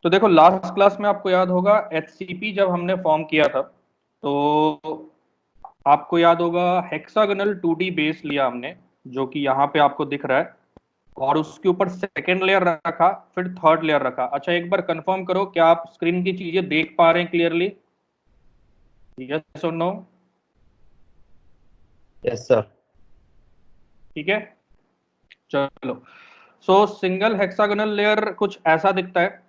तो देखो, last class में आपको याद होगा एचसीपी जब हमने फॉर्म किया था, तो आपको याद होगा हेक्सागोनल 2D बेस लिया हमने, जो कि यहाँ पे आपको दिख रहा है, और उसके ऊपर सेकेंड लेयर रखा, फिर थर्ड लेयर रखा। अच्छा, एक बार कंफर्म करो, क्या आप स्क्रीन की चीजें देख पा रहे हैं क्लियरली? यस और नो? Yes sir. ठीक है, चलो। सो सिंगल हेक्सागोनल लेयर कुछ ऐसा दिखता है।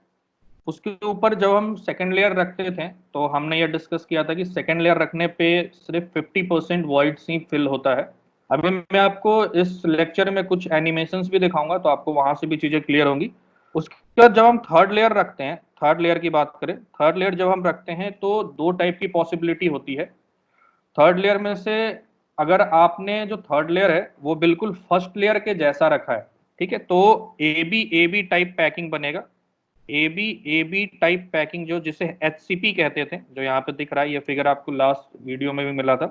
उसके ऊपर जब हम सेकेंड लेयर रखते थे, तो हमने ये डिस्कस किया था कि सेकेंड लेयर रखने पे सिर्फ 50% वॉइड ही फिल होता है। अभी मैं आपको इस लेक्चर में कुछ एनिमेशंस भी दिखाऊंगा, तो आपको वहां से भी चीजें क्लियर होंगी। उसके बाद जब हम थर्ड लेयर रखते हैं, थर्ड लेयर की बात करें, थर्ड लेयर जब हम रखते हैं तो दो टाइप की पॉसिबिलिटी होती है। थर्ड लेयर में से अगर आपने जो थर्ड लेयर है वो बिल्कुल फर्स्ट लेयर के जैसा रखा है, ठीक है, तो ए बी टाइप पैकिंग बनेगा। ए बी टाइप पैकिंग, जो जिसे एचसीपी कहते थे, जो यहाँ पे दिख रहा है, ये फिगर आपको लास्ट वीडियो में भी मिला था,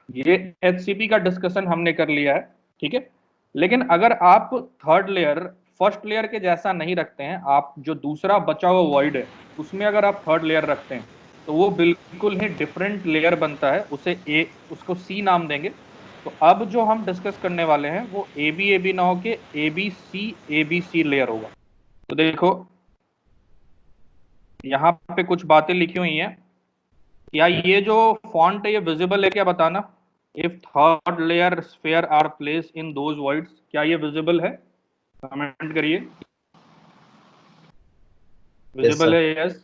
ये एचसीपी का डिस्कशन हमने कर लिया है। ठीक है, लेकिन अगर आप थर्ड लेयर फर्स्ट लेयर के जैसा नहीं रखते हैं, आप जो दूसरा बचा हुआ वॉइड है उसमें अगर आप थर्ड लेयर रखते हैं, तो वो बिल्कुल ही डिफरेंट लेयर बनता है। उसको सी नाम देंगे। तो अब जो हम डिस्कस करने वाले हैं वो ए बी ना होके ए बी सी लेयर होगा। तो देखो, यहाँ पे कुछ बातें लिखी हुई हैं। क्या ये जो फॉन्ट है ये विजिबल है क्या, बताना? If third layer sphere are place in those words, क्या ये विजिबल है? कमेंट करिए। Yes visible sir. है, यस।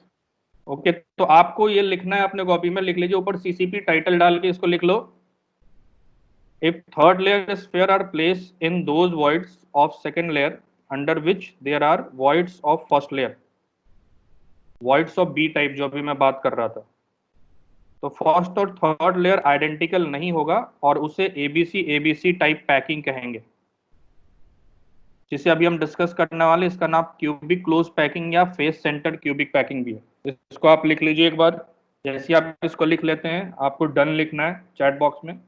ओके, तो आपको ये लिखना है, अपने कॉपी में लिख लीजिए, ऊपर सीसीपी टाइटल डाल के इसको लिख लो। If third layer sphere are place in those voids of second layer under which there are voids of first layer, voids of B type, जो अभी मैं बात कर रहा था, तो फर्स्ट और थर्ड लेयर आइडेंटिकल नहीं होगा और उसे एबीसी टाइप पैकिंग कहेंगे, जिसे अभी हम डिस्कस करने वाले। इसका नाम क्यूबिक क्लोज पैकिंग या फेस सेंटर्ड क्यूबिक पैकिंग भी है। इसको आप लिख लीजिए एक बार। जैसे आप इसको लिख लेते हैं, आपको डन लिखना है चैट बॉक्स में।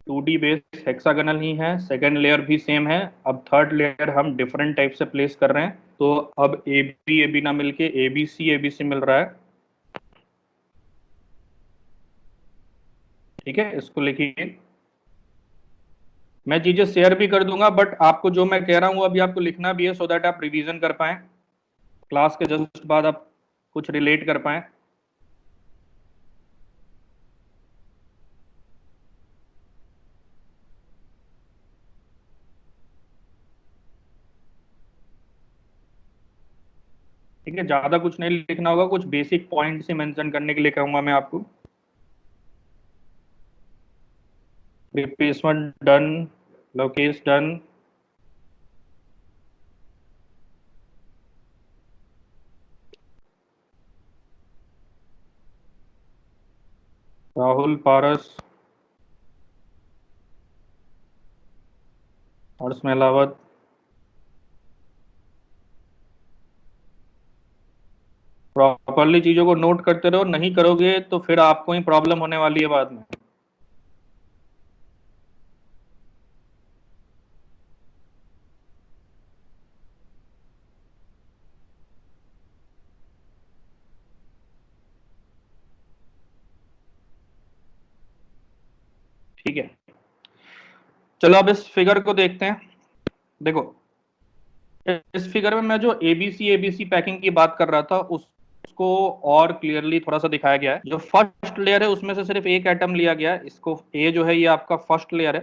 टू डी बेस हेक्सागोनल ही है, सेकेंड लेयर भी सेम है। अब थर्ड लेयर हम डिफरेंट टाइप से प्लेस कर रहे हैं, तो अब ए बी ना मिलके ए बी सी मिल रहा है। ठीक है, इसको लिखिए। मैं चीजें शेयर भी कर दूंगा, बट आपको जो मैं कह रहा हूँ अभी आपको लिखना भी है, सो दैट आप रिवीजन कर पाए, क्लास के जस्ट बाद आप कुछ रिलेट कर पाए। ठीक है, ज्यादा कुछ नहीं लिखना होगा, कुछ बेसिक पॉइंट से मेंशन करने के लिए कहूंगा मैं आपको। Replacement done, Lokesh done, Rahul Paras, Harsh Melawat, properly चीजों को नोट करते रहो, नहीं करोगे तो फिर आपको ही प्रॉब्लम होने वाली है बाद में। ठीक है, चलो अब इस फिगर को देखते हैं। देखो, इस फिगर में मैं जो एबीसी पैकिंग की बात कर रहा था उसको और क्लियरली थोड़ा सा दिखाया गया है। जो फर्स्ट लेयर है उसमें से सिर्फ एक एटम लिया गया है, इसको ए जो है ये आपका फर्स्ट लेयर है।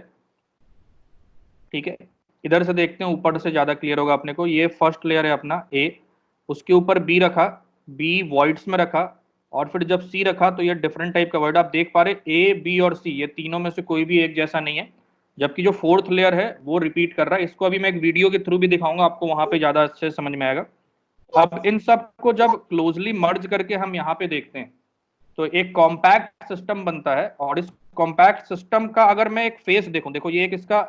ठीक है, इधर से देखते हैं, ऊपर से ज्यादा क्लियर होगा अपने को। ये फर्स्ट लेयर है अपना ए, उसके ऊपर बी रखा, बी वॉइड्स में रखा, और फिर जब सी रखा तो ये डिफरेंट टाइप का वर्ड आप देख पा रहे। ए बी और सी ये तीनों में से कोई भी एक जैसा नहीं है, जबकि जो फोर्थ लेयर है वो रिपीट कर रहा है। इसको अभी मैं एक वीडियो के थ्रू भी दिखाऊंगा, आपको वहां पे ज्यादा अच्छे समझ में आएगा। अब इन सब को जब क्लोजली मर्ज करके हम यहाँ पे देखते हैं तो एक कॉम्पैक्ट सिस्टम बनता है। और इस कॉम्पैक्ट सिस्टम का अगर मैं एक फेस देखूं, देखो ये एक इसका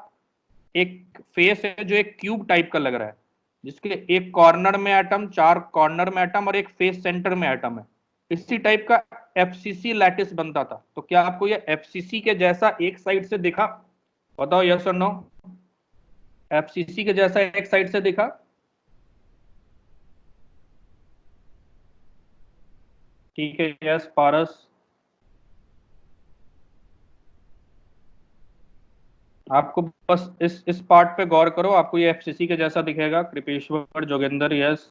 एक फेस है जो एक क्यूब टाइप का लग रहा है, जिसके एक कॉर्नर में एटम, चार कॉर्नर में एटम और एक फेस सेंटर में एटम है। इसी टाइप का एफसीसी लैटिस बनता था। तो क्या आपको ये एफसीसी के जैसा एक साइड से दिखा? बताओ यस और नो। एफसीसी के जैसा एक साइड से दिखा? ठीक है, यस पारस। आपको बस इस पार्ट पे गौर करो, आपको ये एफसीसी के जैसा दिखेगा। कृपेश्वर, जोगेंद्र, यस।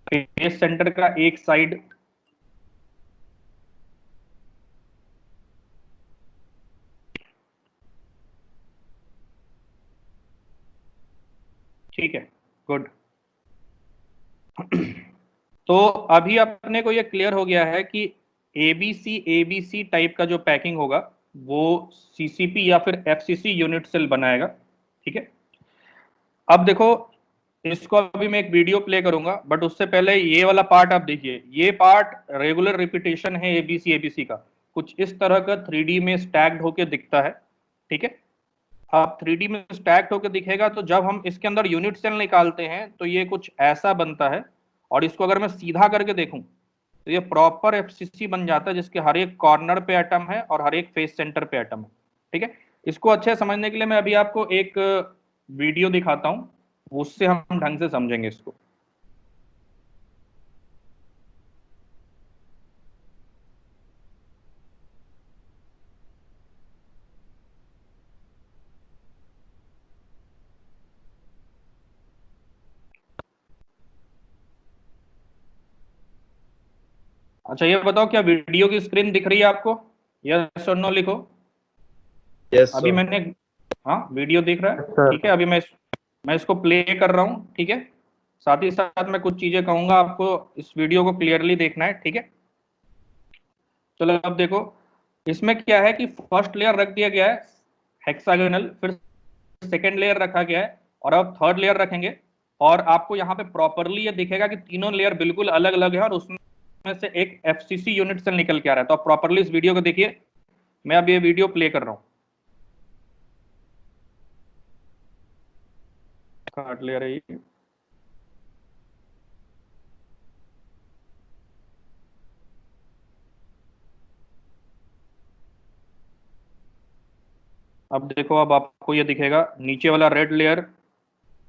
फेस सेंटर का एक साइड। ठीक है, गुड। तो अभी अपने को ये क्लियर हो गया है कि एबीसी टाइप का जो पैकिंग होगा वो सीसीपी या फिर एफसीसी यूनिट सेल बनाएगा। ठीक है। अब देखो, इसको अभी मैं एक वीडियो प्ले करूंगा, बट उससे पहले ये वाला पार्ट आप देखिए। ये पार्ट रेगुलर रिपीटेशन है एबीसी एबीसी का। कुछ इस तरह का 3D में स्टैक्ड होके दिखता है। ठीक है। अब 3D में स्टैक्ड होके दिखेगा, तो जब हम इसके अंदर यूनिट सेल निकालते हैं तो ये कुछ ऐसा बनता है। और इसको अगर मैं सीधा करके देखूं तो ये प्रॉपर एफसीसी बन जाता है, जिसके हर एक कॉर्नर पे एटम है और हर एक फेस सेंटर पे एटम है। ठीक है। इसको अच्छे से समझने के लिए मैं अभी आपको एक वीडियो दिखाता हूं, उससे हम ढंग से समझेंगे इसको। अच्छा, ये बताओ क्या वीडियो की स्क्रीन दिख रही है आपको? यस और नो लिखो। यस अभी सर। मैंने, हाँ वीडियो दिख रहा है। सर। ठीक है, अभी मैं इसको प्ले कर रहा हूँ। ठीक है। साथ ही साथ मैं कुछ चीजें कहूंगा, आपको इस वीडियो को क्लियरली देखना है। ठीक है। चलो अब देखो, इसमें क्या है कि फर्स्ट लेयर रख दिया गया है हेक्सागोनल, फिर सेकेंड लेयर रखा गया है, और अब थर्ड लेयर रखेंगे। और आपको यहाँ पे प्रॉपरली ये दिखेगा कि तीनों लेयर बिल्कुल अलग अलग है, और उसमें से एक एफसीसी यूनिट सेल निकल के आ रहा है। तो आप प्रॉपरली इस वीडियो को देखिए। मैं अब ये वीडियो प्ले कर रहा हूँ। थर्ड लेयर है ये। अब देखो, अब आपको ये दिखेगा नीचे वाला red layer,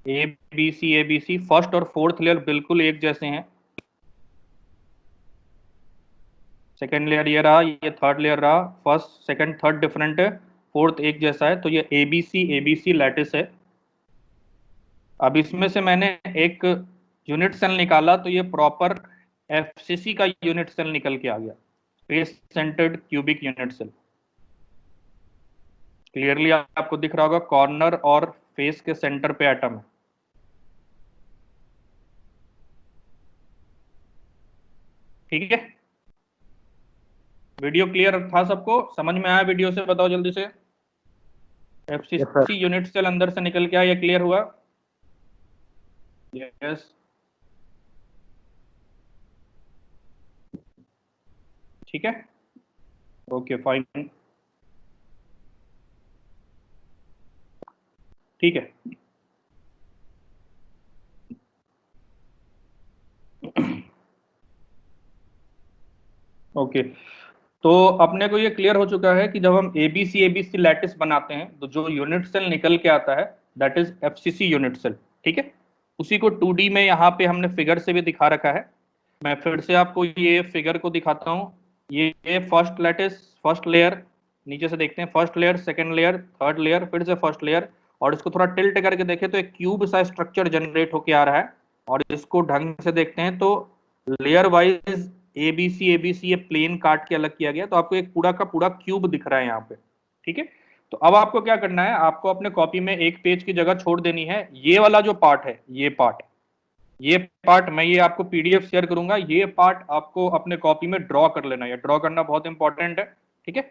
A B C first और फोर्थ लेयर बिल्कुल एक जैसे हैं। सेकेंड लेयर ये रहा, ये थर्ड लेयर रहा। फर्स्ट सेकंड थर्ड डिफरेंट है, फोर्थ एक जैसा है। तो ये ए बी सी लैटिस है। अब इसमें से मैंने एक यूनिट सेल निकाला, तो ये प्रॉपर एफसीसी का यूनिट सेल निकल के आ गया, face centred cubic unit cell. Clearly आपको दिख रहा होगा, कॉर्नर और फेस के सेंटर पे एटम है। ठीक है। वीडियो क्लियर था? सबको समझ में आया? वीडियो से बताओ जल्दी से। Yes sir. FCC unit cell अंदर से निकल के आया, ये क्लियर हुआ? यस। ठीक है, ओके फाइन। ठीक है। ओके, तो अपने को ये क्लियर हो चुका है कि जब हम एबीसी लैटिस बनाते हैं तो जो यूनिट सेल निकल के आता है that is FCC unit cell. ठीक है। उसी को 2D में यहाँ पे हमने फिगर से भी दिखा रखा है। मैं फिर से आपको ये फिगर को दिखाता हूँ। ये फर्स्ट लैटिस, फर्स्ट लेयर, नीचे से देखते हैं first layer, second layer, third layer, फिर से फर्स्ट लेयर। और इसको थोड़ा टिल्ट करके देखें तो एक क्यूब सा स्ट्रक्चर जनरेट होके आ रहा है। और इसको ढंग से देखते हैं तो लेयर वाइज एबीसी ये प्लेन काट के अलग किया गया, तो आपको एक पूरा का पूरा क्यूब दिख रहा है यहाँ पे। ठीक है। तो अब आपको क्या करना है, आपको अपने कॉपी में एक पेज की जगह छोड़ देनी है। ये वाला जो पार्ट है, ये पार्ट मैं ये आपको पीडीएफ शेयर करूंगा, ये पार्ट आपको अपने कॉपी में ड्रॉ कर लेना है। ड्रॉ करना बहुत इंपॉर्टेंट है। ठीक है।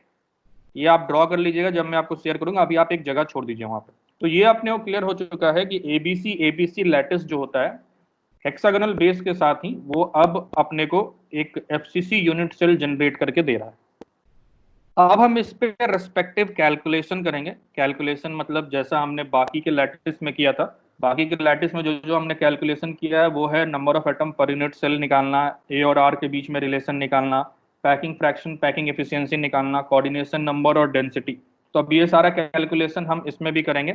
ये आप ड्रॉ कर लीजिएगा, जब मैं आपको शेयर करूंगा अभी आप एक जगह छोड़ दीजिए वहां पे। तो ये अपने को क्लियर हो चुका है कि एबीसी लैटिस जो होता है हेक्सागोनल बेस के साथ ही, वो अब अपने को एक एफसीसी यूनिट सेल जनरेट करके दे रहा है। अब हम इस पे रेस्पेक्टिव कैलकुलेशन करेंगे। कैलकुलेशन मतलब जैसा हमने बाकी के लैटिस में किया था, बाकी के लैटिस में जो जो हमने कैलकुलेशन किया है वो है number of atom per unit cell निकालना, ए और आर के बीच में रिलेशन निकालना, पैकिंग फ्रैक्शन, पैकिंग एफिशिएंसी निकालना, कोऑर्डिनेशन नंबर और डेंसिटी। तो अब ये सारा कैलकुलेशन हम इसमें भी करेंगे।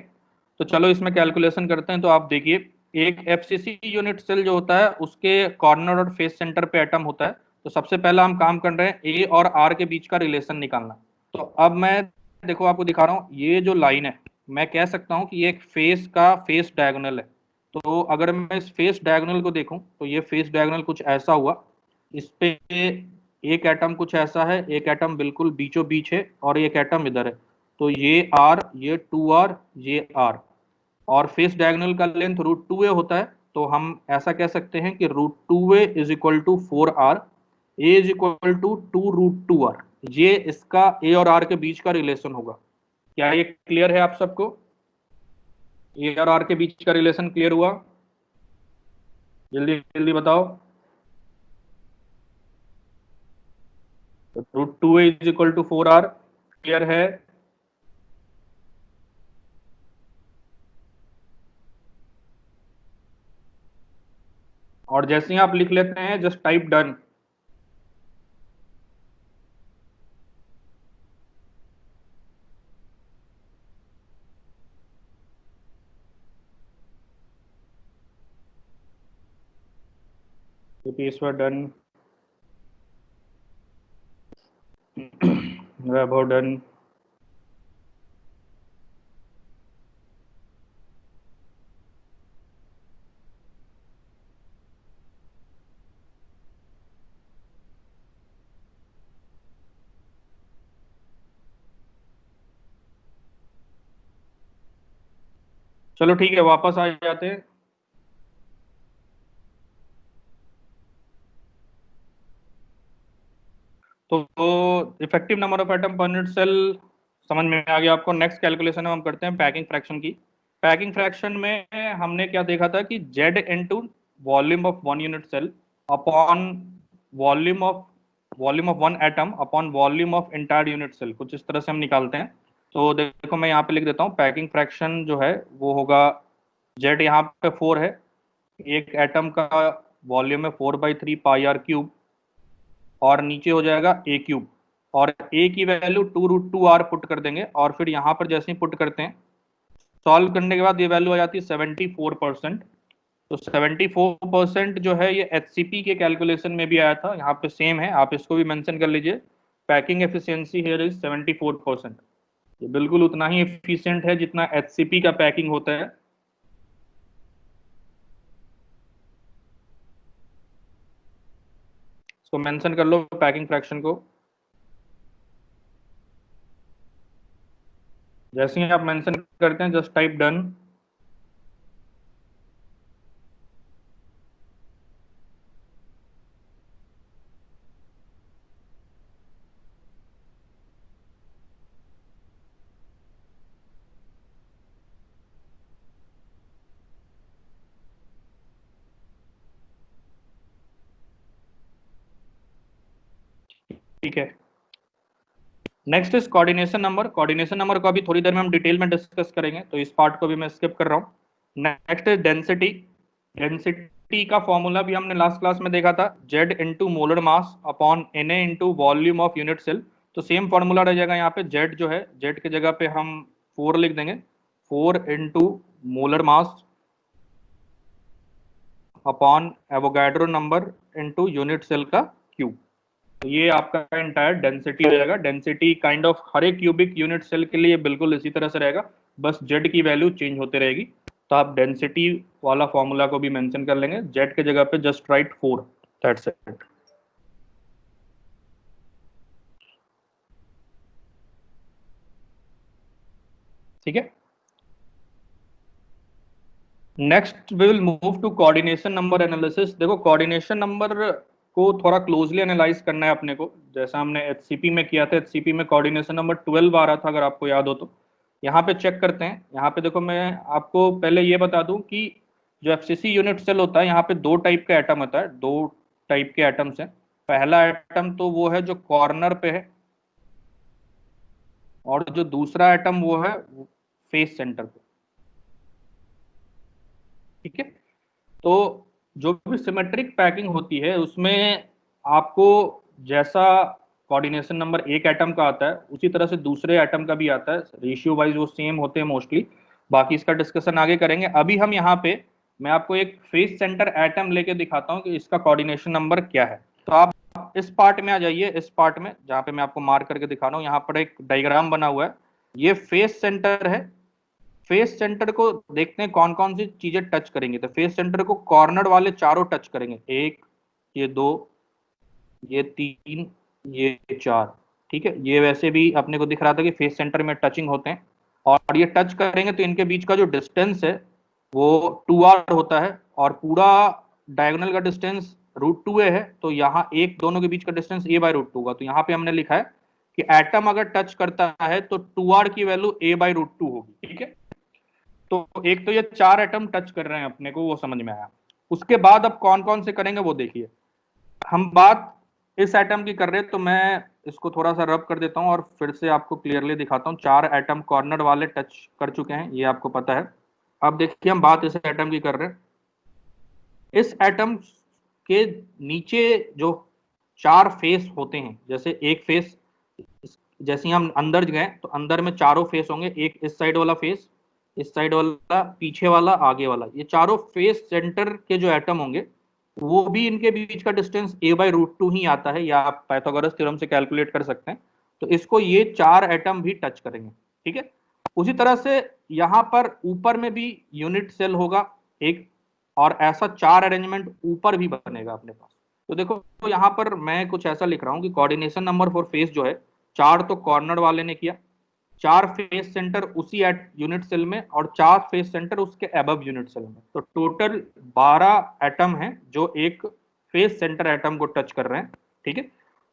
तो चलो इसमें कैलकुलेशन करते हैं। तो आप देखिए, एक एफसीसी यूनिट सेल जो होता है उसके कॉर्नर और फेस सेंटर पे एटम होता है। तो सबसे पहला हम काम कर रहे हैं ए और आर के बीच का रिलेशन निकालना। तो अब मैं देखो आपको दिखा रहा हूँ, ये जो लाइन है मैं कह सकता हूँ कि ये एक फेस का फेस डायगोनल है। तो अगर मैं इस फेस डायगोनल को देखूं तो ये फेस डायगोनल कुछ ऐसा हुआ। इस पे एक एटम कुछ ऐसा है, एक एटम बिल्कुल बीचों बीच है और एक एटम इधर है। तो ये आर, ये टू आर, ये आर, और फेस डायगोनल का लेंथ √2a होता है। तो हम ऐसा कह सकते हैं कि √2a is equal to 4r, a is equal to 2√2r। ये इसका ए और आर के बीच का रिलेशन होगा। क्या ये क्लियर है आप सबको? ए और आर के बीच का रिलेशन क्लियर हुआ? जल्दी जल्दी बताओ। √2a is equal to 4r, clear है? और जैसे ही आप लिख लेते हैं, जस्ट टाइप डन। इस बार डन, वैभव डन। चलो ठीक है, वापस आ जाते हैं। तो effective number of atom per unit cell समझ में आ गया आपको। नेक्स्ट कैलकुलेशन हम करते हैं पैकिंग फ्रैक्शन की। पैकिंग फ्रैक्शन में हमने क्या देखा था कि Z into volume of one unit cell upon volume of one atom upon volume of entire unit cell, कुछ इस तरह से हम निकालते हैं। तो देखो मैं यहाँ पे लिख देता हूँ, पैकिंग फ्रैक्शन जो है वो होगा, जेड यहाँ पे 4 है, एक एटम का वॉल्यूम है 4/3 πr³ और नीचे हो जाएगा ए क्यूब, और ए की वैल्यू 2√2r पुट कर देंगे। और फिर यहाँ पर जैसे ही पुट करते हैं, सॉल्व करने के बाद ये वैल्यू आ जाती है 74%। तो 74% जो है ये एचसीपी के कैलकुलेशन में भी आया था, यहाँ पे सेम है, आप इसको भी मेंशन कर लीजिए। Packing efficiency here is 74%। ये बिल्कुल उतना ही एफिशिएंट है जितना एचसीपी का पैकिंग होता है। इसको मेंशन कर लो पैकिंग फ्रैक्शन को। जैसे ही आप मेंशन करते हैं, जस्ट टाइप डन। ठीक है, next is coordination number. Coordination number को अभी थोड़ी देर में हम डिटेल में डिस्कस करेंगे, तो इस पार्ट को भी मैं स्किप कर रहा हूँ। Next is density. डेंसिटी का फॉर्मूला भी हमने लास्ट क्लास में देखा था, Z into molar mass upon N A into volume of unit cell. तो सेम फॉर्मूला रह जाएगा यहाँ पे, जेड जो है, जेड की जगह पे हम 4 लिख देंगे, 4 into molar mass upon Avogadro number into unit cell का क्यूब। तो ये आपका इंटायर डेंसिटी हो जाएगा। डेंसिटी काइंड ऑफ हर एक क्यूबिक यूनिट सेल के लिए बिल्कुल इसी तरह से रहेगा, बस जेड की वैल्यू चेंज होते रहेगी। तो आप डेंसिटी वाला फॉर्मूला को भी मेंशन कर लेंगे, जेड की जगह पे जस्ट राइट 4, दैट्स इट। ठीक है, next we will move to coordination number analysis. देखो कोऑर्डिनेशन नंबर को थोड़ा क्लोजली एनालाइज करना है अपने को, जैसा हमने एचसीपी में किया था। एचसीपी में कोऑर्डिनेशन नंबर 12 आ रहा था, अगर आपको याद हो तो। यहाँ पे चेक करते हैं। यहाँ पे देखो, मैं आपको पहले ये बता दूं कि जो एफसीसी यूनिट सेल होता है, यहाँ पे दो टाइप का एटम होता है, दो टाइप के एटम्स हैं। पहला एटम तो वो है जो कॉर्नर पे है, और जो दूसरा एटम वो है फेस सेंटर पे। ठीक है, तो जो भी सिमेट्रिक पैकिंग होती है उसमें आपको जैसा कोऑर्डिनेशन नंबर एक एटम का आता है उसी तरह से दूसरे एटम का भी आता है, रेशियो वाइज वो सेम होते हैं मोस्टली। बाकी इसका डिस्कशन आगे करेंगे। अभी हम यहाँ पे मैं आपको एक फेस सेंटर एटम लेके दिखाता हूँ कि इसका कोऑर्डिनेशन नंबर क्या है। तो आप इस पार्ट में आ जाइए, इस पार्ट में जहाँ पे मैं आपको मार्क करके दिखा रहा हूँ। यहाँ पर एक डायग्राम बना हुआ है, ये फेस सेंटर है। फेस सेंटर को देखते हैं कौन कौन सी चीजें टच करेंगे। तो फेस सेंटर को कॉर्नर वाले चारों टच करेंगे, एक, ये दो, ये तीन, ये चार। ठीक है, ये वैसे भी अपने को दिख रहा था कि फेस सेंटर में टचिंग होते हैं। और ये टच करेंगे तो इनके बीच का जो डिस्टेंस है वो 2r होता है, और पूरा डायगोनल का डिस्टेंस √2a है। तो यहाँ एक दोनों के बीच का डिस्टेंस a/√2 होगा। तो यहाँ पे हमने लिखा है कि एटम अगर टच करता है तो 2r की वैल्यू a/√2 होगी। ठीक है, तो एक तो ये चार एटम टच कर रहे हैं अपने को, वो समझ में आया। उसके बाद अब कौन कौन से करेंगे वो देखिए। हम बात इस एटम की कर रहे हैं तो मैं इसको थोड़ा सा रब कर देता हूं और फिर से आपको क्लियरली दिखाता हूं। चार एटम कॉर्नर वाले टच कर चुके हैं, ये आपको पता है। अब देखिए हम बात इस एटम की कर रहे हैं। इस एटम के नीचे जो चार फेस होते हैं, जैसे एक फेस, जैसे ही हम अंदर गए तो अंदर में चारों फेस होंगे। एक इस साइड वाला फेस, इस साइड वाला, पीछे वाला, आगे वाला, ये चारों फेस सेंटर के जो एटम होंगे वो भी इनके बीच का डिस्टेंस a/√2 ही आता है, या आप पाइथागोरस थ्योरम से कैलकुलेट कर सकते हैं। तो इसको ये चार एटम भी टच करेंगे। ठीक है, उसी तरह से यहाँ पर ऊपर में भी यूनिट सेल होगा एक, और ऐसा चार अरेंजमेंट ऊपर भी बनेगा अपने पास। तो देखो, तो यहाँ पर मैं कुछ ऐसा लिख रहा हूँ कि कोऑर्डिनेशन नंबर फॉर फेस जो है, चार तो कॉर्नर वाले ने किया, चार फेस सेंटर उसी यूनिट सेल में, और चार फेस सेंटर उसके अबव यूनिट सेल में। तो टोटल 12 एटम हैं जो एक फेस सेंटर एटम को टच कर रहे हैं। ठीक है,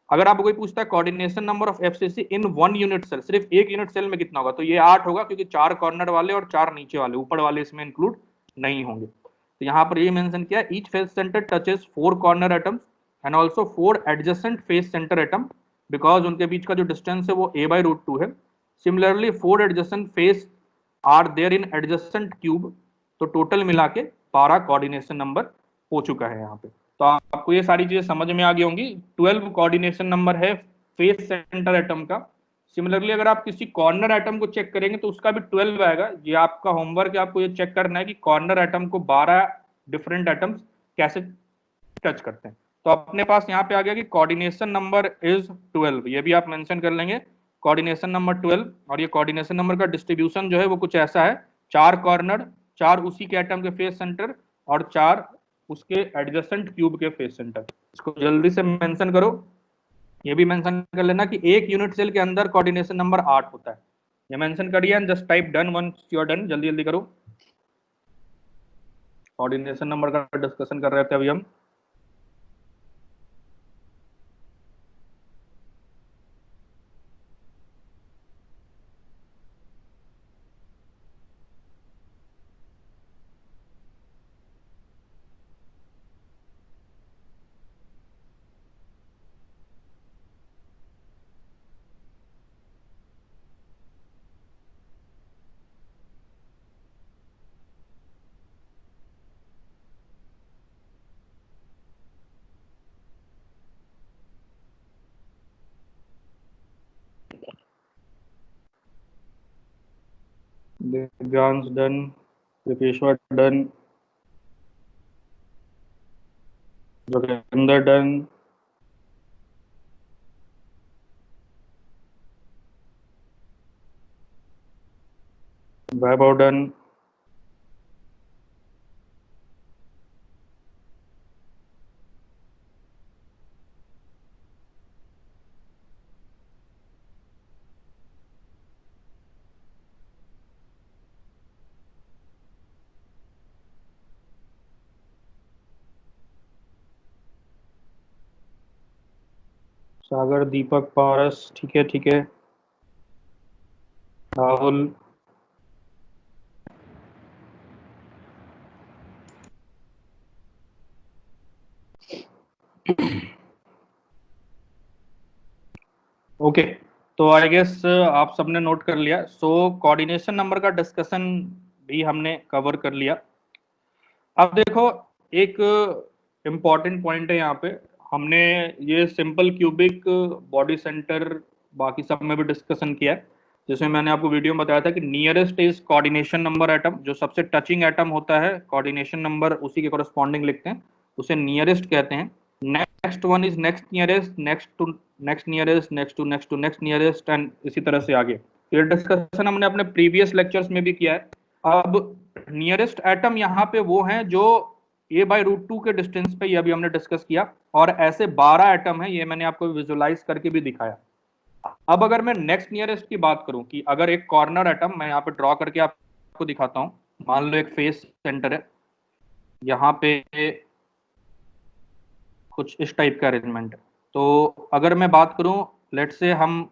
अगर आपको कोई पूछता है coordination number of FCC in one unit cell, सिर्फ एक यूनिट सेल में कितना होगा, तो ये 8 होगा, क्योंकि चार कॉर्नर वाले और चार नीचे वाले, ऊपर वाले इसमें इंक्लूड नहीं होंगे। तो यहाँ पर ये मेंशन किया, each face centre touches 4 corner atoms and also 4 adjacent face centre atom, because उनके बीच का जो डिस्टेंस है वो a/√2 है। Similarly 4 adjacent face are there in adjacent cube. तो टोटल मिला के 12 कोऑर्डिनेशन नंबर हो चुका है यहाँ पे। तो आपको ये सारी चीजें समझ में आ गई होंगी। 12 कोऑर्डिनेशन नंबर है फेस सेंटर एटम का। सिमिलरली अगर आप किसी कॉर्नर एटम को चेक करेंगे तो उसका भी 12 आएगा। ये आपका होमवर्क है, आपको ये चेक करना है कि कॉर्नर एटम को 12 डिफरेंट एटम्स कैसे टच करते हैं। तो अपने पास यहाँ पे आ गया कि कोऑर्डिनेशन नंबर इज 12, ये भी आप मेंशन कर लेंगे, कोऑर्डिनेशन नंबर 12। और ये कोऑर्डिनेशन नंबर का डिस्ट्रीब्यूशन जो है वो कुछ ऐसा है, चार कॉर्नर, चार उसी के एटम के फेस सेंटर, और चार उसके एडजेसेंट क्यूब के फेस सेंटर। इसको जल्दी से मेंशन करो। ये भी मेंशन कर लेना कि एक यूनिट सेल के अंदर कोऑर्डिनेशन नंबर 8 होता है। ये मेंशन करिए and just type done once you are done. जल्दी जल्दी करो। कोऑर्डिनेशन नंबर का डिस्कशन कर रहे थे अभी हम। Divyansh done, Vipeshwar done, Joginder done, Vaibhav done, Sagar, Deepak, Paras, ठीक है ठीक है, राहुल, ओके। तो आई गेस आप सबने नोट कर लिया। सो कोऑर्डिनेशन नंबर का डिस्कशन भी हमने कवर कर लिया। अब देखो, एक इम्पॉर्टेंट पॉइंट है यहाँ पे। हमने ये सिंपल क्यूबिक बॉडी सेंटर बाकी सब में भी डिस्कशन किया है, जिसमें मैंने आपको वीडियो में बताया था कि nearest is coordination number atom, जो सबसे टचिंग एटम होता है कोऑर्डिनेशन नंबर उसी के कॉरस्पॉन्डिंग लिखते हैं, उसे नियरेस्ट कहते हैं। Next one is next nearest, next to next nearest, next to next to next nearest, and इसी तरह से आगे। ये डिस्कशन हमने अपने प्रीवियस लेक्चर्स में भी किया है। अब नियरेस्ट एटम यहाँ पे वो हैं जो a/√2 के डिस्टेंस पे, ये अभी हमने डिस्कस किया, और ऐसे 12 एटम है, ये मैंने आपको विजुलाइज करके भी दिखाया। अब अगर मैं नेक्स्ट नियरेस्ट की बात करूं कि अगर एक कॉर्नर एटम, मैं यहाँ पे ड्रॉ करके आपको दिखाता हूं, मान लो एक फेस सेंटर है, यहाँ पे कुछ इस टाइप का अरेंजमेंट है। तो अगर मैं बात करूं, लेट से हम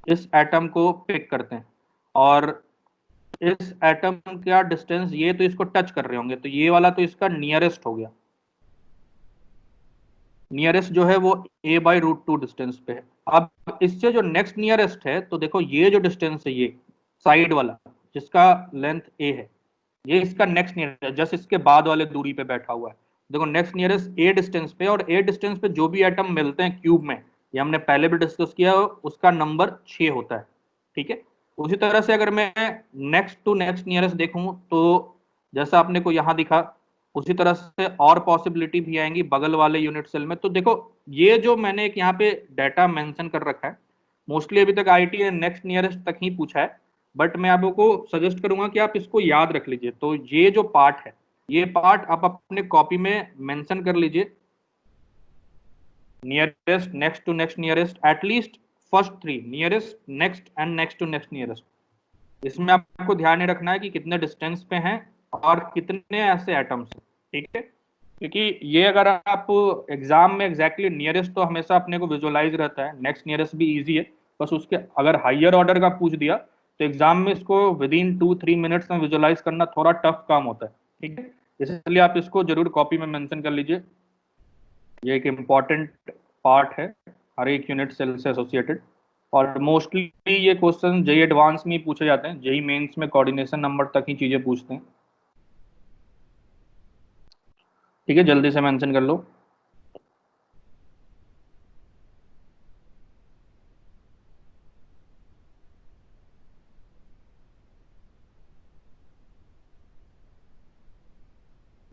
इस एटम को पिक करते हैं और इस एटम का डिस्टेंस, ये तो इसको टच कर रहे होंगे, तो ये वाला तो इसका नियरेस्ट हो गया। नियरेस्ट जो है वो a/√2 डिस्टेंस पे है। अब इससे जो नेक्स्ट नियरेस्ट है, तो देखो ये जो डिस्टेंस है, ये साइड वाला जिसका लेंथ a है, ये इसका नेक्स्ट नियरेस्ट, जस्ट इसके बाद वाले दूरी पे बैठा हुआ है। देखो नेक्स्ट नियरेस्ट a डिस्टेंस पे, और a डिस्टेंस पे जो भी एटम मिलते हैं क्यूब में, ये हमने पहले भी डिस्कस किया, उसका नंबर 6 होता है। ठीक है। उसी तरह से अगर मैं नेक्स्ट टू नेक्स्ट नियरेस्ट देखूं, तो जैसा आपने को यहाँ दिखा, उसी तरह से और पॉसिबिलिटी भी आएंगी बगल वाले यूनिट सेल में। तो देखो, ये जो मैंने एक यहाँ पे डाटा मेंशन कर रखा है, मोस्टली अभी तक आईटी ने नेक्स्ट नियरेस्ट तक ही पूछा है, बट मैं आपको सजेस्ट करूंगा कि आप इसको याद रख लीजिए। तो ये जो पार्ट है, ये पार्ट आप अपने कॉपी में मेंशन कर लीजिए, nearest, next to next nearest, at least first 3, nearest, next and next to next nearest. इसमें आपको ध्यान नहीं रखना है कि कितने डिस्टेंस पे हैं और कितने ऐसे एटम्स हैं। ठीक है। क्योंकि ये अगर आप एग्जाम में एग्जैक्टली नियरेस्ट तो हमेशा अपने को विजुअलाइज रहता है, नेक्स्ट नियरेस्ट भी इजी है, बस उसके अगर हाइयर ऑर्डर का पूछ दिया तो एग्जाम में इसको विद इन 2-3 मिनट्स में विजुअलाइज करना थोड़ा टफ काम होता है। ठीक है। इसलिए आप इसको जरूर कॉपी में मेंशन कर लीजिए, ये एक इम्पॉर्टेंट पार्ट है हर एक यूनिट सेल से एसोसिएटेड। और मोस्टली ये क्वेश्चन जेई एडवांस में ही पूछे जाते हैं, जेई मेंस में कोऑर्डिनेशन नंबर तक ही चीजें पूछते हैं। ठीक है, जल्दी से मेंशन कर लो।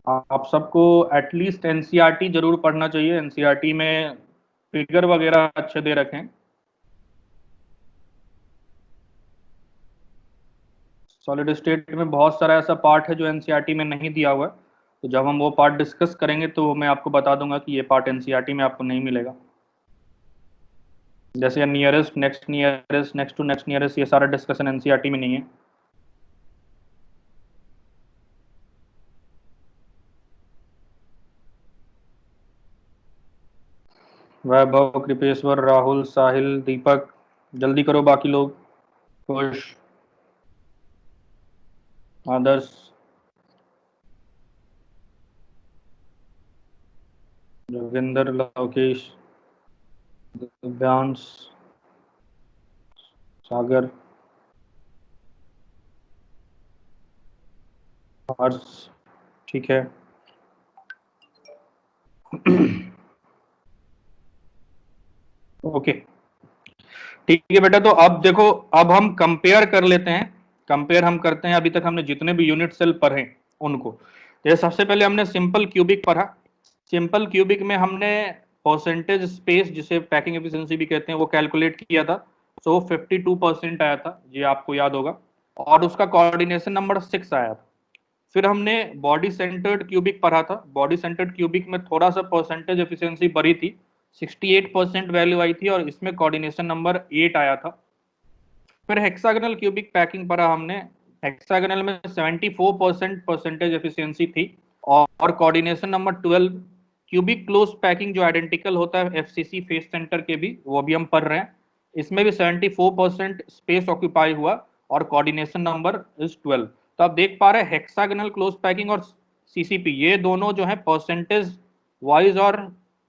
आप सबको एटलीस्ट एनसीईआरटी जरूर पढ़ना चाहिए। एनसीईआरटी में फिगर वगैरह अच्छे दे रखे हैं। सॉलिड स्टेट में बहुत सारा ऐसा पार्ट है जो एनसीईआरटी में नहीं दिया हुआ है, तो जब हम वो पार्ट डिस्कस करेंगे तो मैं आपको बता दूंगा कि ये पार्ट एनसीईआरटी में आपको नहीं मिलेगा। जैसे nearest, next nearest, next to next nearest, ये सारा डिस्कशन एनसीईआरटी में नहीं है। वैभव, कृपेश्वर, राहुल, साहिल, दीपक, जल्दी करो बाकी लोग। खुश, आदर्श, जोगिंदर, लोकेश, दिव्यांश, सागर, हर्ष। ठीक है। ओके, ठीक है बेटा। तो अब देखो, अब हम कंपेयर कर लेते हैं। कंपेयर हम करते हैं, अभी तक हमने जितने भी यूनिट सेल पढ़े उनको। तो सबसे पहले हमने सिंपल क्यूबिक पढ़ा। सिंपल क्यूबिक में हमने परसेंटेज स्पेस, जिसे पैकिंग एफिशिएंसी भी कहते हैं, वो कैलकुलेट किया था। सो 52% आया था, ये आपको याद होगा, और उसका कोऑर्डिनेशन नंबर 6 आया था। फिर हमने बॉडी सेंटर्ड क्यूबिक पढ़ा था। बॉडी सेंटर्ड क्यूबिक में थोड़ा सा परसेंटेज एफिशिएंसी बढ़ी थी, 68% वैल्यू आई थी, और इसमें कोऑर्डिनेशन नंबर 8 आया था। फिर हेक्सागोनल क्यूबिक पैकिंग पढ़ा हमने। हेक्सागोनल में 74% परसेंटेज एफिशिएंसी थी, और coordination number 12। Cubic close packing जो आइडेंटिकल होता है एफसीसी फेस सेंटर के भी, वो भी हम पढ़ रहे हैं। इसमें भी 74% स्पेस ऑक्यूपाई हुआ, और कोऑर्डिनेशन नंबर इज 12। तो आप देख पा रहे हैं हेक्सागोनल क्लोज पैकिंग और सीसीपी, ये दोनों जो है परसेंटेज वाइज और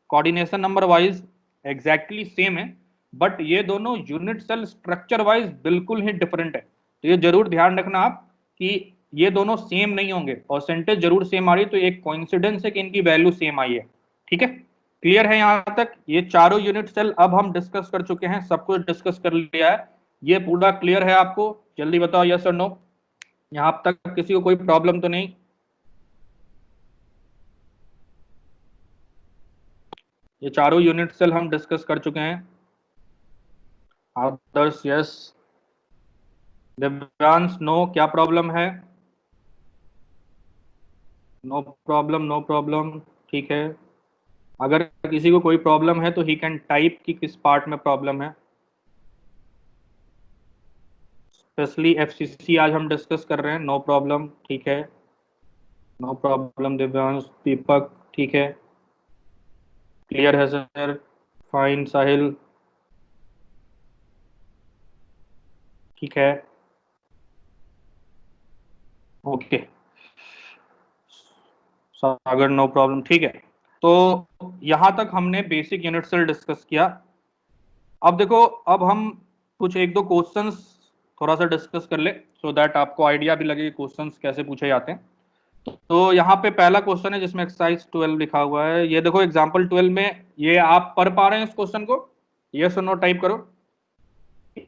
coordination number wise exactly same है। बट ये दोनों यूनिट सेल स्ट्रक्चर वाइज बिल्कुल ही डिफरेंट है। तो ये जरूर ध्यान रखना आप कि ये दोनों सेम नहीं होंगे, परसेंटेज जरूर सेम आ रही है, तो एक कोइंसिडेंस है कि इनकी वैल्यू सेम आई है। ठीक है, क्लियर है यहाँ तक? ये चारों यूनिट सेल अब हम डिस्कस कर चुके हैं, सब कुछ डिस्कस कर लिया है। ये पूरा क्लियर है आपको? जल्दी बताओ यस और नो। यहाँ तक किसी को कोई प्रॉब्लम तो नहीं? ये चारों यूनिट सेल हम डिस्कस कर चुके हैं। आदर्श यस, दिव्यांश नो, क्या प्रॉब्लम है? नो प्रॉब्लम, नो प्रॉब्लम, ठीक है। अगर किसी को कोई प्रॉब्लम है तो ही कैन टाइप कि किस पार्ट में प्रॉब्लम है। स्पेशली एफसीसी आज हम डिस्कस कर रहे हैं, नो प्रॉब्लम, ठीक है। नो प्रॉब्लम दिव्यांश, दीपक, ठीक है, क्लियर है सर, फाइन। साहिल, ठीक है, ओके। सागर नो प्रॉब्लम, ठीक है। तो यहां तक हमने बेसिक यूनिट सेल डिस्कस किया। अब देखो, अब हम कुछ एक दो क्वेश्चंस थोड़ा सा डिस्कस कर ले, सो दैट आपको आइडिया भी लगे क्वेश्चंस कैसे पूछे जाते हैं। तो यहाँ पे पहला क्वेश्चन है जिसमें एक्सरसाइज 12 लिखा हुआ है। ये देखो एग्जांपल 12 में, ये आप पढ़ पा रहे हैं इस क्वेश्चन को? यस और नो टाइप करो।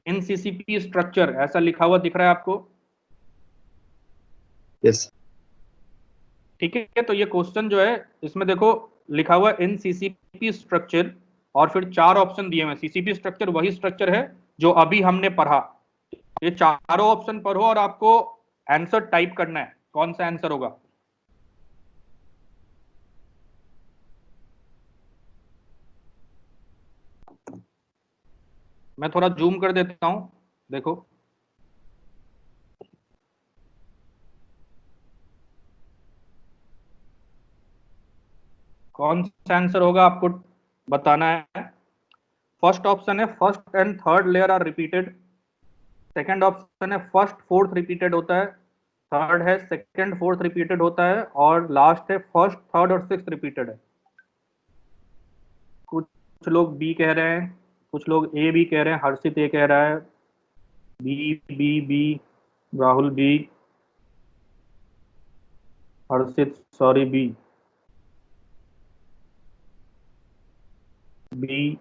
इन सीसीपी स्ट्रक्चर ऐसा लिखा हुआ दिख रहा है आपको? Yes. ठीक है, तो ये क्वेश्चन जो है इसमें देखो लिखा हुआ इन सीसीपी स्ट्रक्चर, और फिर चार ऑप्शन दिए हुए। सीसीपी स्ट्रक्चर वही स्ट्रक्चर है जो अभी हमने पढ़ा। ये चारों ऑप्शन पढ़ो और आपको आंसर टाइप करना है, कौन सा आंसर होगा। मैं थोड़ा जूम कर देता हूं, देखो। कौन सा आंसर होगा आपको बताना है। फर्स्ट ऑप्शन है first and third layer are repeated. Second option है फर्स्ट फोर्थ रिपीटेड होता है। थर्ड है सेकंड फोर्थ रिपीटेड होता है, और लास्ट है फर्स्ट थर्ड और सिक्स्थ रिपीटेड है। कुछ लोग बी कह रहे हैं, कुछ लोग ए भी कह रहे हैं। हर्षित ए कह रहा है, B B B, Rahul B, Harshit sorry B, B,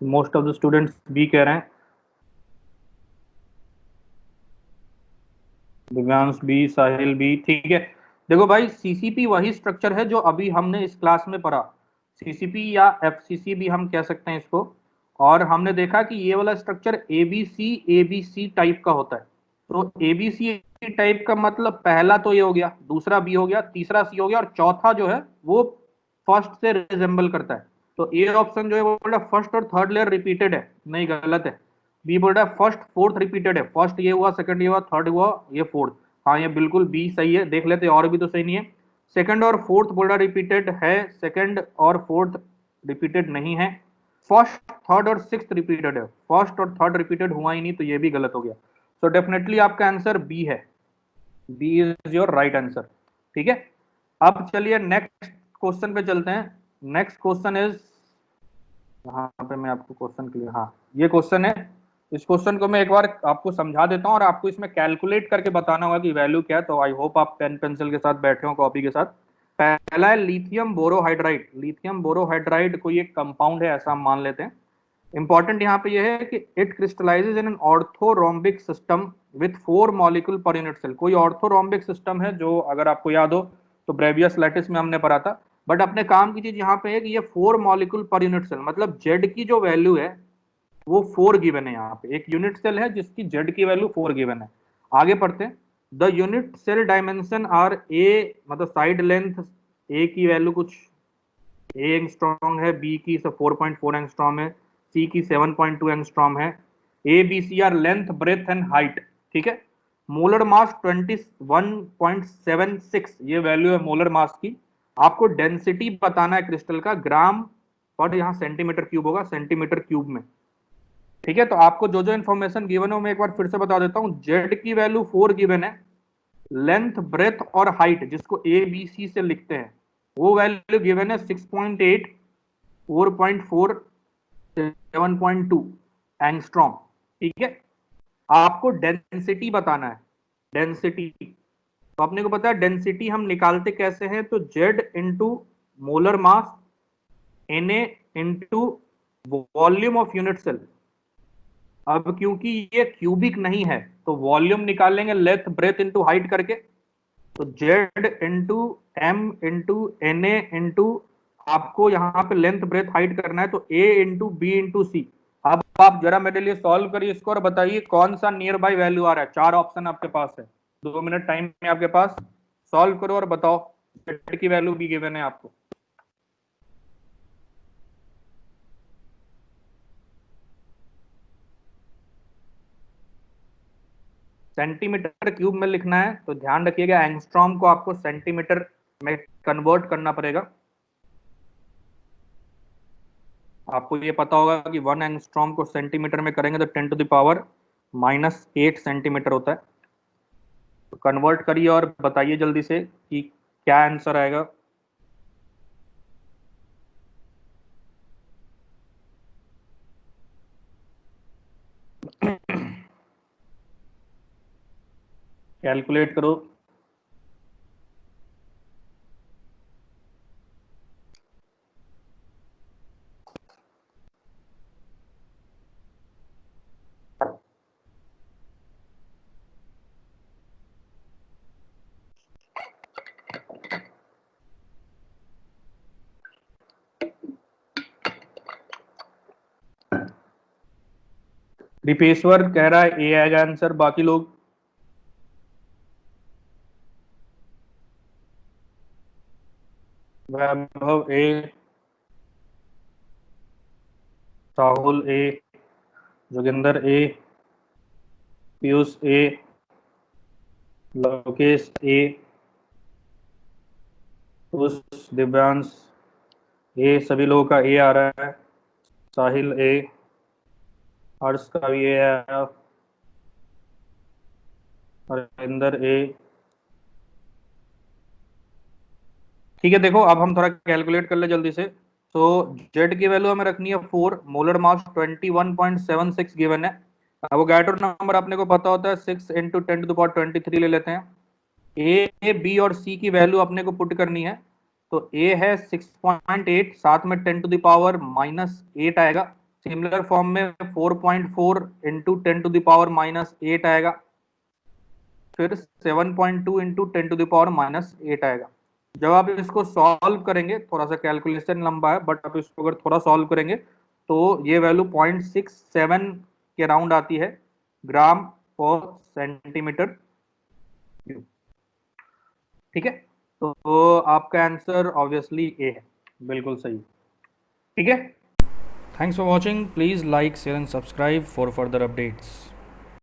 most of the students B कह रहे हैं। दिव्यांश बी, साहिल बी, ठीक है। देखो भाई, सीसीपी वही स्ट्रक्चर है जो अभी हमने इस क्लास में पढ़ा। सीसीपी या एफसीसी भी हम कह सकते हैं इसको। और हमने देखा कि ये वाला स्ट्रक्चर एबीसी टाइप का होता है। तो एबीसी टाइप का मतलब पहला तो ये हो गया, दूसरा बी हो गया, तीसरा सी हो गया, और चौथा जो है वो फर्स्ट से रिजेंबल करता है। तो ए ऑप्शन जो है वो बोला फर्स्ट और थर्ड लेयर रिपीटेड है, नहीं गलत है। बी बोल रहा है फर्स्ट फोर्थ रिपीटेड है, फर्स्ट ये हुआ, सेकंड ये हुआ, थर्ड हुआ, ये फोर्थ। हाँ ये बिल्कुल बी सही है, देख लेते और भी तो सही नहीं है। सेकंड और फोर्थ बोल रहा रिपीटेड है, सेकंड और फोर्थ रिपीटेड नहीं है। फर्स्ट थर्ड और सिक्स्थ रिपीटेड है, फर्स्ट और थर्ड रिपीटेड हुआ ही नहीं, तो ये भी गलत हो गया। सो डेफिनेटली आपका आंसर बी है, B is your right answer. ठीक है, अब चलिए नेक्स्ट क्वेश्चन पे चलते हैं। नेक्स्ट क्वेश्चन इज, यहाँ पे मैं आपको क्वेश्चन क्लियर, हाँ ये क्वेश्चन है। इस क्वेश्चन को मैं एक बार आपको समझा देता हूँ, और आपको इसमें कैलकुलेट करके बताना होगा कि वैल्यू क्या है। तो आई होप आप पेन पेंसिल के साथ बैठे हो, कॉपी के साथ। पहला है लिथियम बोरोहाइड्राइड। लिथियम बोरोहाइड्राइड कोई एक कंपाउंड है ऐसा हम मान लेते हैं। इंपॉर्टेंट यहाँ पे ये है कि it crystallises in an orthorhombic system with 4 molecule per unit cell. कोई ऑर्थोरोम्बिक सिस्टम है जो, अगर आपको याद हो तो ब्रेवियस लैटिस में हमने पढ़ा था। बट अपने काम की चीज यहाँ पे है कि ये 4 मॉलिक्यूल पर यूनिट सेल, मतलब जेड की जो वैल्यू है वो 4 गिवन है। यहाँ पे एक यूनिट सेल है जिसकी जेड की वैल्यू 4 गिवन है। आगे पढ़ते हैं। The unit cell dimension are A, मतलब साइड लेंथ ए की वैल्यू कुछ ए एंगस्ट्रॉम है, बी की 4.4 एंगस्ट्रॉम है, सी की 7.2 एंगस्ट्रॉम है। A B C are length breadth and height, ठीक है। मोलर मास 21.76 ये वैल्यू है मोलर मास की। आपको डेंसिटी बताना है क्रिस्टल का, ग्राम पर यहाँ सेंटीमीटर क्यूब होगा, सेंटीमीटर क्यूब में। ठीक है, तो आपको जो जो इन्फॉर्मेशन गिवन है मैं एक बार फिर से बता देता हूँ। जेड की वैल्यू 4 गिवन है, लेंथ ब्रेथ और हाइट जिसको ए बी सी से लिखते हैं वो वैल्यू गिवन है 6.8, 4.4, 7.2। एंगस्ट्रॉम। ठीक है, आपको डेंसिटी बताना है, डेंसिटी। तो अपने को पता है डेंसिटी हम निकालते कैसे हैं, तो Z into molar mass Na into volume of unit cell. अब क्योंकि ये क्यूबिक नहीं है तो वॉल्यूम निकालेंगे लेंथ ब्रेथ इंटू हाइट करके, तो Z into M into Na into आपको यहाँ पे लेंथ ब्रेथ हाइट करना है, तो A इंटू बी इंटू सी। अब आप जरा मेरे लिए सॉल्व करिए इसको और बताइए कौन सा नियर बाई वैल्यू आ रहा है। 4 ऑप्शन आपके पास है, 2 मिनट टाइम है आपके पास, सॉल्व करो और बताओ। Z की वैल्यू भी गिवन है आपको। सेंटीमीटर क्यूब में लिखना है, तो ध्यान रखिएगा एंगस्ट्रॉम को आपको सेंटीमीटर में कन्वर्ट करना पड़ेगा। आपको ये पता होगा कि 1 एंगस्ट्रॉम को सेंटीमीटर में करेंगे तो 10 टू द पावर -8 सेंटीमीटर होता है। तो कन्वर्ट करिए और बताइए जल्दी से कि क्या आंसर आएगा। कैलकुलेट करो। दीपेश्वर कह रहा है ए आएगा आंसर, बाकी लोग वैभव ए, राहुल ए, जोगिंदर ए, पीयूष ए, लोकेश ए, उस दिव्यांश ए, सभी लोगों का ए आ रहा है। साहिल ए, हर्ष का भी ए आया, हरिंदर ए। ठीक है, देखो अब हम थोड़ा कैलकुलेट कर ले जल्दी से। तो जेड की वैल्यू हमें रखनी है 4, मोलर मास 21.76 गिवन है। एवोगैड्रो नंबर अपने को पता होता है 6 इंटू 10⁻23 ले लेते हैं। ए बी और सी की वैल्यू अपने को पुट करनी है, तो ए है 6.8, साथ में 10⁻⁻8 आएगा। सिमिलर फॉर्म में 4.4 इंटू 10⁻⁻8 आएगा, फिर 7.2 इंटू 10⁻�8 आएगा। जब आप इसको सॉल्व करेंगे, थोड़ा सा कैलकुलेशन लंबा है बट आप इसको अगर थोड़ा सॉल्व करेंगे तो ये वैल्यू 0.67 के राउंड आती है, ग्राम पर सेंटीमीटर क्यूब। ठीक है, तो आपका आंसर ऑब्वियसली ए है, बिल्कुल सही। ठीक है, thanks for watching, please like share and subscribe for further updates.